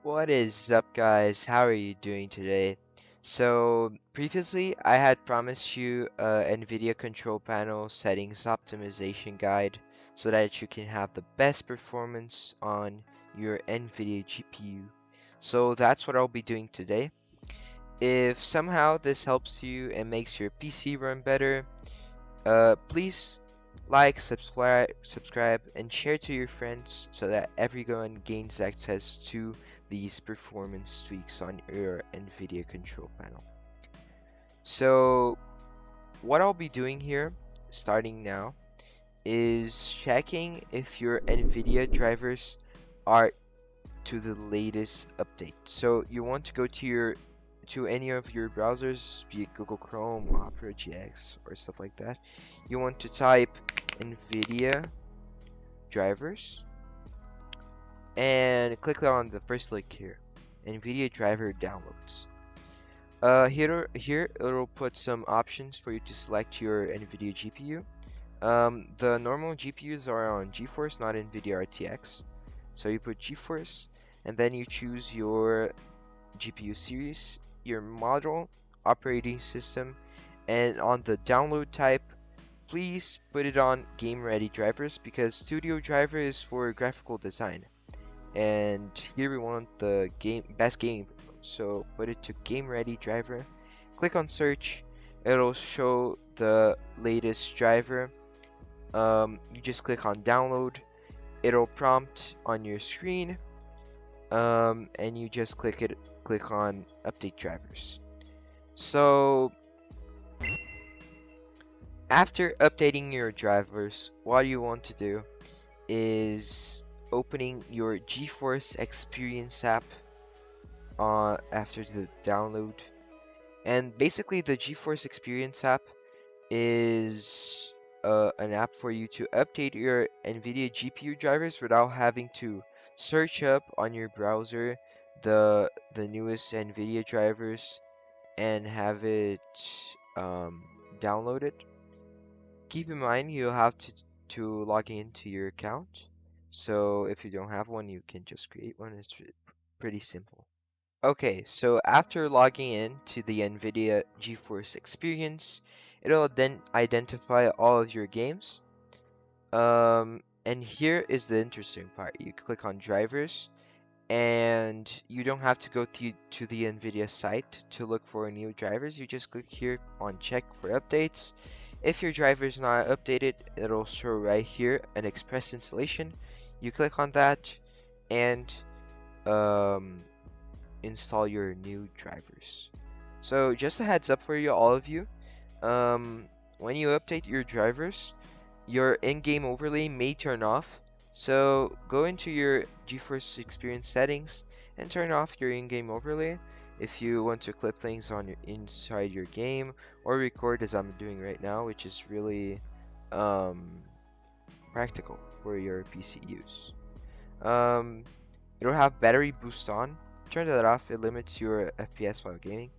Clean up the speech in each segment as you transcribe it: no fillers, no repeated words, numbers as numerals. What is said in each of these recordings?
What is up, guys? How are you doing today? So, previously I had promised you a NVIDIA Control Panel settings optimization guide so that you can have the best performance on your NVIDIA GPU. So, that's what I'll be doing today. If somehow this helps you and makes your PC run better, please like, subscribe, and share to your friends so that everyone gains access to these performance tweaks on your NVIDIA control panel. So, what I'll be doing here, starting now, is checking if your NVIDIA drivers are to the latest update. So you want to go to any of your browsers, be it Google Chrome, Opera GX, or stuff like that. You want to type NVIDIA drivers and click on the first link here, NVIDIA driver downloads. Here it'll put some options for you to select your NVIDIA GPU. The normal GPUs are on GeForce, not NVIDIA RTX. So you put GeForce, and then you choose your GPU series, your model, operating system, and on the download type, please put it on game ready drivers because studio driver is for graphical design. And here we want the best game, so put it to game ready driver. Click on search, it'll show the latest driver. You just click on download, it'll prompt on your screen, and you just click on update drivers. So after updating your drivers, what you want to do is opening your GeForce Experience app after the download. And basically the GeForce Experience app is an app for you to update your NVIDIA GPU drivers without having to search up on your browser the newest NVIDIA drivers and have it um, downloaded. Keep in mind you'll have to log into your account. So if you don't have one, you can just create one. It's pretty simple. Okay, so after logging in to the NVIDIA GeForce Experience, it'll then identify all of your games. And here is the interesting part. You click on drivers, and you don't have to go to the NVIDIA site to look for new drivers. You just click here on check for updates. If your driver is not updated, it'll show right here an express installation. You click on that and um, install your new drivers. So just a heads up for you, all of you, when you update your drivers, your in-game overlay may turn off. So go into your GeForce Experience settings and turn off your in-game overlay if you want to clip things on inside your game or record as I'm doing right now, which is really um, practical for your PC use. Um, it'll have battery boost on. Turn that off. It limits your FPS while gaming.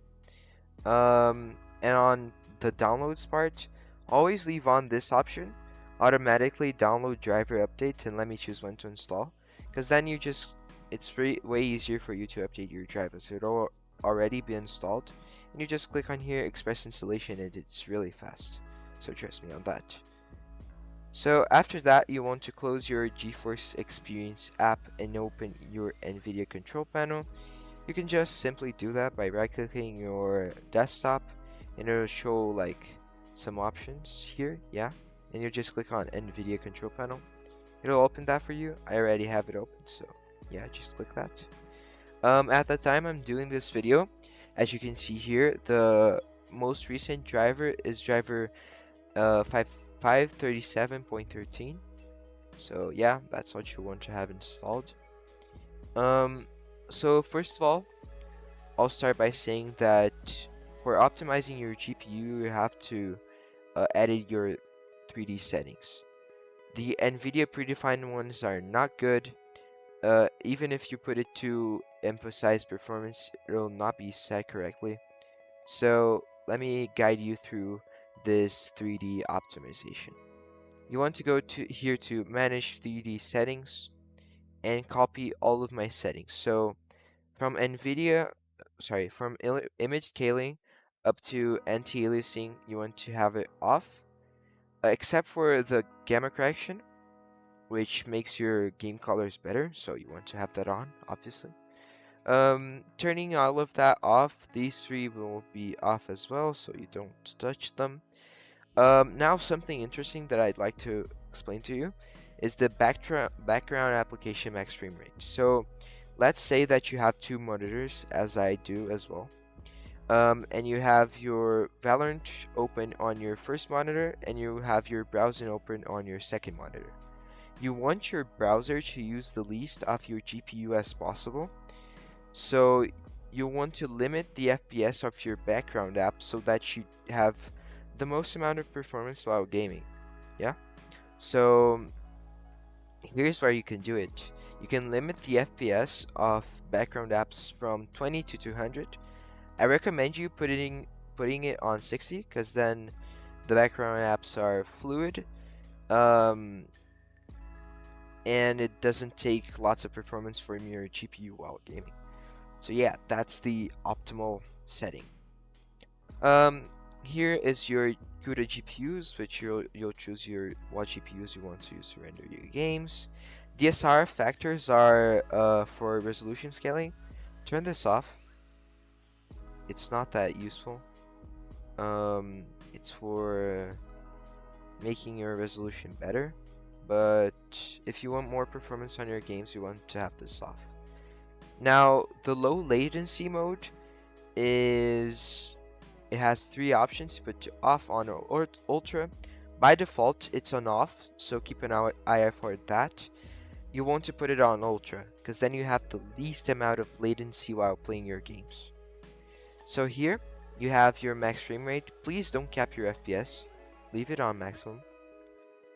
And on the downloads part, always leave on this option, automatically download driver updates, and let me choose when to install, because then it's way easier for you to update your driver. So it'll already be installed, and you just click on here, express installation, and it's really fast. So trust me on that. So after that, you want to close your GeForce Experience app and open your NVIDIA Control Panel. You can just simply do that by right-clicking your desktop, and it'll show like some options here, yeah. And you just click on NVIDIA Control Panel. It'll open that for you. I already have it open, so yeah, just click that. At the time I'm doing this video, as you can see here, the most recent driver is driver 537.13. So yeah, that's what you want to have installed. So first of all, I'll start by saying that for optimizing your GPU, you have to edit your 3D settings. The NVIDIA predefined ones are not good. Even if you put it to emphasize performance, it will not be set correctly. So let me guide you through this 3D optimization. You want to go to here to manage 3D settings and copy all of my settings. So From image scaling up to anti-aliasing, you want to have it off, except for the gamma correction, which makes your game colors better, so you want to have that on, obviously. Turning all of that off, these three will be off as well, so you don't touch them. Now something interesting that I'd like to explain to you is the background application max frame rate. So let's say that you have two monitors, as I do as well. And you have your Valorant open on your first monitor, and you have your browsing open on your second monitor. You want your browser to use the least of your GPU as possible, so you want to limit the FPS of your background app so that you have the most amount of performance while gaming. Yeah? So here's where you can do it. You can limit the FPS of background apps from 20 to 200. I recommend you putting it on 60 because then the background apps are fluid, um, and it doesn't take lots of performance from your GPU while gaming. So yeah, that's the optimal setting. Um, Here is your CUDA GPUs, which you'll choose your what GPUs you want to use to render your games. DSR factors are for resolution scaling. Turn this off. It's not that useful. It's for making your resolution better, but if you want more performance on your games, you want to have this off. Now, the low latency mode is it has three options to put to off, on, or ultra. By default, it's on off, so keep an eye out for that. You want to put it on ultra, because then you have the least amount of latency while playing your games. So here, you have your max frame rate. Please don't cap your FPS. Leave it on maximum.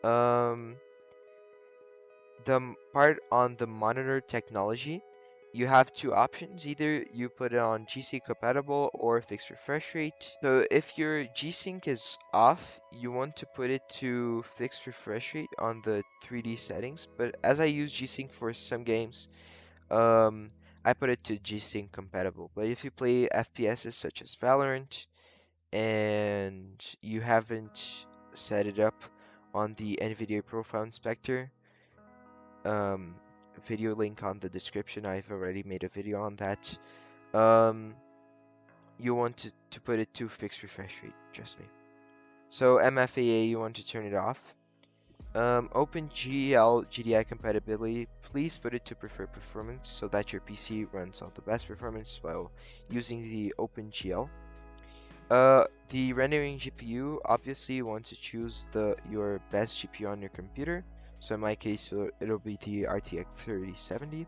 Um, the part on the monitor technology, you have two options. Either you put it on G-Sync compatible or fixed refresh rate. So if your G-Sync is off, you want to put it to fixed refresh rate on the 3D settings. But as I use G-Sync for some games, I put it to G-Sync compatible. But if you play FPSs such as Valorant and you haven't set it up on the NVIDIA Profile Inspector, um, video link on the description. I've already made a video on that. Um, you want to put it to fixed refresh rate, trust me. So MFAA, you want to turn it off. OpenGL GDI compatibility, please put it to preferred performance so that your PC runs on the best performance while using the OpenGL. The rendering GPU, obviously you want to choose your best GPU on your computer. So in my case, it'll be the RTX 3070.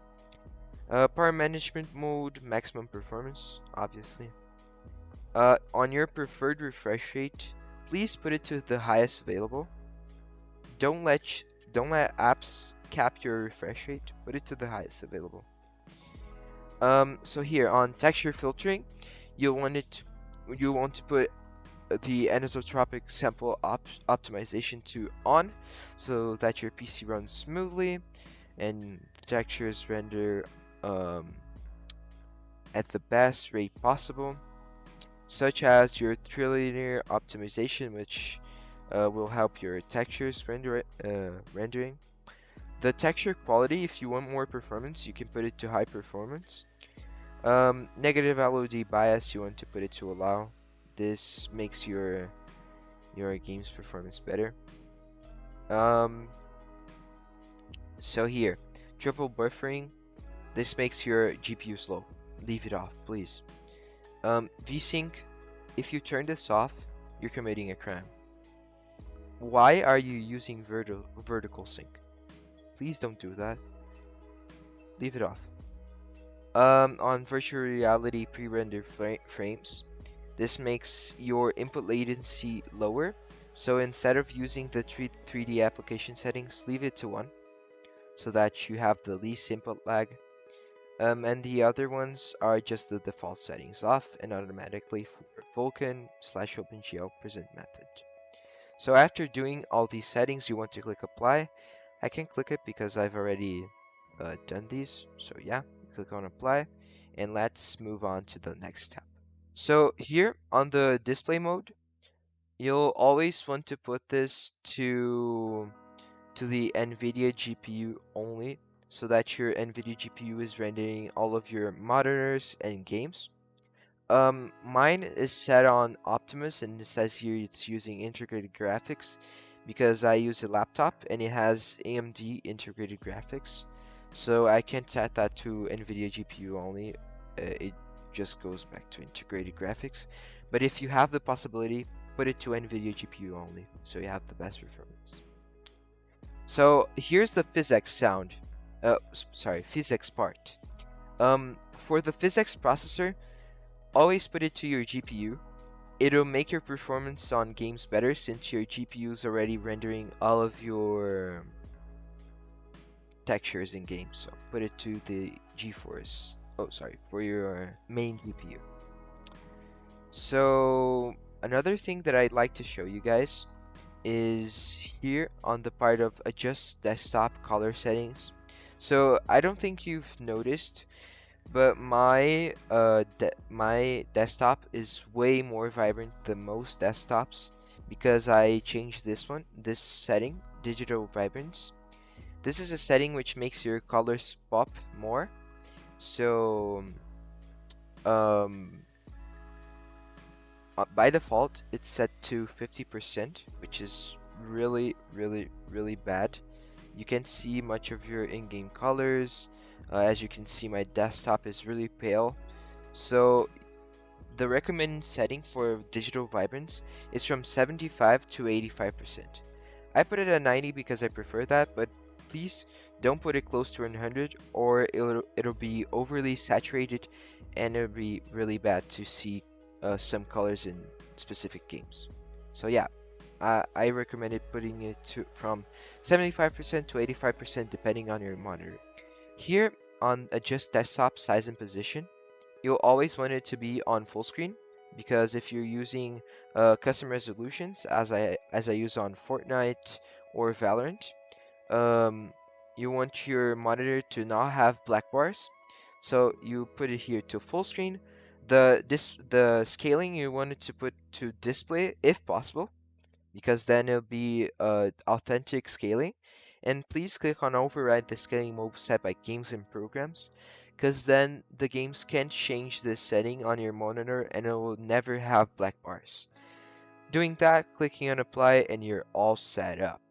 Power management mode, maximum performance, obviously. On your preferred refresh rate, please put it to the highest available. Don't let apps cap your refresh rate. Put it to the highest available. So here on texture filtering, you want to put the anisotropic sample optimization to on, so that your PC runs smoothly and the textures render at the best rate possible, such as your trilinear optimization, which will help your textures rendering. The texture quality, if you want more performance, you can put it to high performance. Negative LOD bias, you want to put it to allow. This makes your game's performance better. So here, triple buffering, this makes your GPU slow. Leave it off, please. VSync, if you turn this off, you're committing a crime. Why are you using vertical sync? Please don't do that. Leave it off. On virtual reality pre-rendered frames, this makes your input latency lower. So instead of using the 3D application settings, leave it to 1 so that you have the least input lag. And the other ones are just the default settings off and automatically for Vulkan/OpenGL present method. So after doing all these settings, you want to click apply. I can click it because I've already done these. So yeah, click on apply And let's move on to the next tab. So here on the display mode, you'll always want to put this to the NVIDIA GPU only, so that your NVIDIA GPU is rendering all of your monitors and games. Mine is set on Optimus, and it says here it's using integrated graphics because I use a laptop and it has AMD integrated graphics. So I can't set that to NVIDIA GPU only. It just goes back to integrated graphics. But if you have the possibility, put it to NVIDIA GPU only, so you have the best performance. So here's the physics sound. Sorry, physics part. For the physics processor, always put it to your GPU. It'll make your performance on games better since your GPU is already rendering all of your textures in games. So put it to the GeForce. Oh, sorry, for your main GPU. So another thing that I'd like to show you guys is here on the part of adjust desktop color settings. So I don't think you've noticed, but my desktop is way more vibrant than most desktops because I changed this setting, digital vibrance. This is a setting which makes your colors pop more. So um, by default, it's set to 50%, which is really bad. You can't see much of your in-game colors. As you can see, my desktop is really pale. So the recommended setting for digital vibrance is from 75 to 85%. I put it at 90 because I prefer that, but please don't put it close to 100 or it'll be overly saturated and it'll be really bad to see some colors in specific games. So yeah, I recommended putting it to from 75% to 85% depending on your monitor. Here on adjust desktop size and position, you'll always want it to be on full screen because if you're using custom resolutions as I use on Fortnite or Valorant, um, you want your monitor to not have black bars, so you put it here to full screen. The scaling you want it to put to display if possible, because then it'll be authentic scaling. And please click on override the scaling mode set by games and programs, because then the games can't change this setting on your monitor and it will never have black bars. Doing that, clicking on apply, and you're all set up.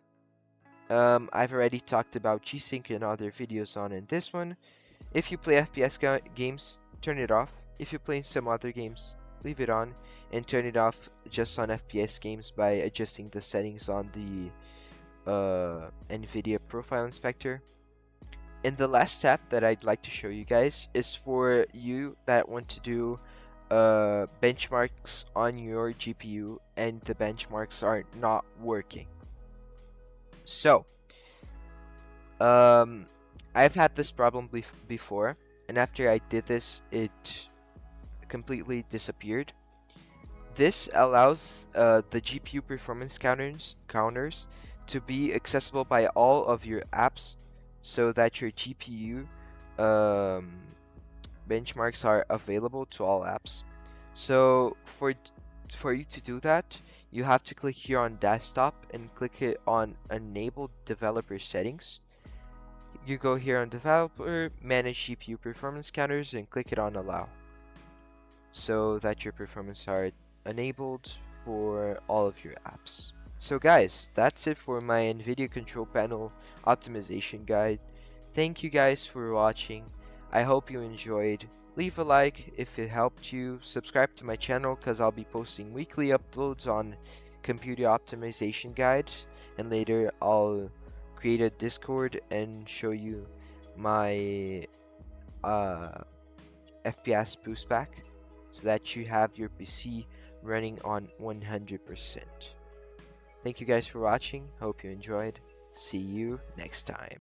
I've already talked about G-Sync in other videos on in this one. If you play FPS games, turn it off. If you play some other games, leave it on, and turn it off just on FPS games by adjusting the settings on the NVIDIA Profile Inspector. And the last step that I'd like to show you guys is for you that want to do benchmarks on your GPU and the benchmarks are not working. So, I've had this problem before, and after I did this, it completely disappeared. This allows the GPU performance counters to be accessible by all of your apps, so that your GPU benchmarks are available to all apps. So for you to do that, you have to click here on desktop and click it on enable developer settings. You go here on developer, manage GPU performance counters, and click it on allow, so that your performance are enabled for all of your apps. So guys, that's it for my NVIDIA Control Panel optimization guide. Thank you guys for watching. I hope you enjoyed. Leave a like if it helped you. Subscribe to my channel because I'll be posting weekly uploads on computer optimization guides. And later I'll create a Discord and show you my FPS boost pack so that you have your PC running on 100%. Thank you guys for watching. Hope you enjoyed. See you next time.